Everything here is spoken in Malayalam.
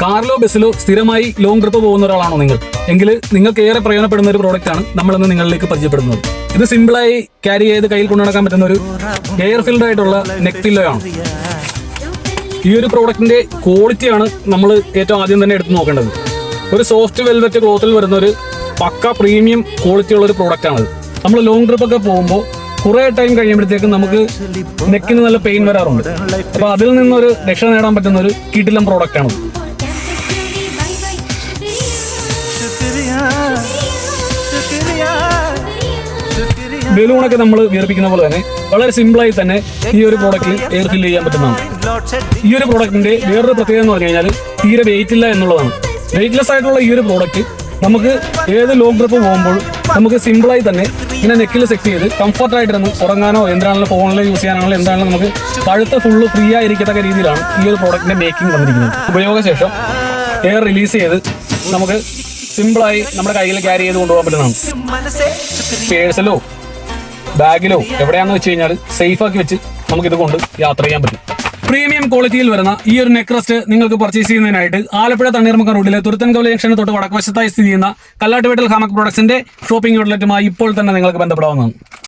കാറിലോ ബസ്സിലോ സ്ഥിരമായി ലോങ് ട്രിപ്പ് പോകുന്ന ഒരാളാണോ നിങ്ങൾ എങ്കിൽ നിങ്ങൾക്ക് ഏറെ പ്രയോജനപ്പെടുന്ന ഒരു പ്രോഡക്റ്റ് ആണ് നമ്മളിന്ന് നിങ്ങളിലേക്ക് പരിചയപ്പെടുന്നത്. ഇത് സിമ്പിളായി ക്യാരി ചെയ്ത് കയ്യിൽ കൊണ്ടു നടക്കാൻ പറ്റുന്ന ഒരു എയർ ഫിൽഡ് ആയിട്ടുള്ള നെക്ക് പില്ലോ ആണ്. ഈ ഒരു പ്രോഡക്റ്റിന്റെ ക്വാളിറ്റിയാണ് നമ്മൾ ഏറ്റവും ആദ്യം തന്നെ എടുത്ത് നോക്കേണ്ടത്. ഒരു സോഫ്റ്റ് വെൽവെറ്റ് ക്ലോത്തിൽ വരുന്ന ഒരു പക്ക പ്രീമിയം ക്വാളിറ്റി ഉള്ള ഒരു പ്രോഡക്റ്റ് ആണത്. നമ്മൾ ലോങ് ട്രിപ്പ് ഒക്കെ പോകുമ്പോൾ കുറേ ടൈം കഴിയുമ്പോഴത്തേക്കും നമുക്ക് നെക്കിന് നല്ല പെയിൻ വരാറുണ്ട്. അപ്പോൾ അതിൽ നിന്നൊരു രക്ഷ നേടാൻ പറ്റുന്ന ഒരു കിടിലം പ്രോഡക്റ്റ് ആണ്. ബലൂണൊക്കെ നമ്മൾ വിയർപ്പിക്കുന്ന പോലെ തന്നെ വളരെ സിമ്പിളായി തന്നെ ഈ ഒരു പ്രോഡക്റ്റിൽ എയർ ഫിൽ ചെയ്യാൻ പറ്റുന്നതാണ്. ഈ ഒരു പ്രോഡക്റ്റിന്റെ വേറൊരു പ്രത്യേകത എന്ന് പറഞ്ഞു കഴിഞ്ഞാൽ തീരെ വെയിറ്റ് ഇല്ല എന്നുള്ളതാണ്. വെയിറ്റ്ലെസ് ആയിട്ടുള്ള ഈ ഒരു പ്രോഡക്റ്റ് നമുക്ക് ഏത് ലോങ് ട്രിപ്പ് പോകുമ്പോൾ നമുക്ക് സിമ്പിളായി തന്നെ ഇങ്ങനെ നെക്കിൽ സെറ്റ് ചെയ്ത് കംഫർട്ടായിട്ടിരുന്ന് ഉറങ്ങാനോ എന്താണെങ്കിലും ഫോണിൽ യൂസ് ചെയ്യാനാണല്ലോ എന്താണെങ്കിലും നമുക്ക് കഴുത്ത് ഫുള്ള് ഫ്രീ ആയിരിക്കത്തക്ക രീതിയിലാണ് ഈ ഒരു പ്രോഡക്റ്റിന്റെ മേക്കിംഗ് വന്നിരിക്കുന്നത്. ഉപയോഗശേഷം എയർ റിലീസ് ചെയ്ത് നമുക്ക് സിമ്പിളായി നമ്മുടെ കയ്യിൽ ക്യാരി ചെയ്ത് കൊണ്ടുപോകാൻ പറ്റുന്നതാണ്. പേഴ്സിലോ ബാഗിലോ എവിടെയാണെന്ന് വെച്ച് കഴിഞ്ഞാൽ സേഫ് ആക്കി വെച്ച് നമുക്കിത് കൊണ്ട് യാത്ര ചെയ്യാൻ പറ്റും. പ്രീമിയം ക്വാളിറ്റിയിൽ വരുന്ന ഈ ഒരു നെക്ക് റെസ്റ്റ് നിങ്ങൾക്ക് പർച്ചേസ് ചെയ്യുന്നതിനായിട്ട് ആലപ്പുഴ തണ്ണീർമുക്കം റോഡിലെ തുരുത്തൻകവല ജംഗ്ഷന് തൊട്ട് വടക്കുവശത്തായി സ്ഥിതി ചെയ്യുന്ന കല്ലാട്ടുവേട്ടൽ ഹാമക് പ്രൊഡക്ട്സിന്റെ ഷോപ്പിംഗ് ഔട്ട്ലെറ്റുമായി ഇപ്പോൾ തന്നെ നിങ്ങൾക്ക് ബന്ധപ്പെടാവുന്നതാണ്.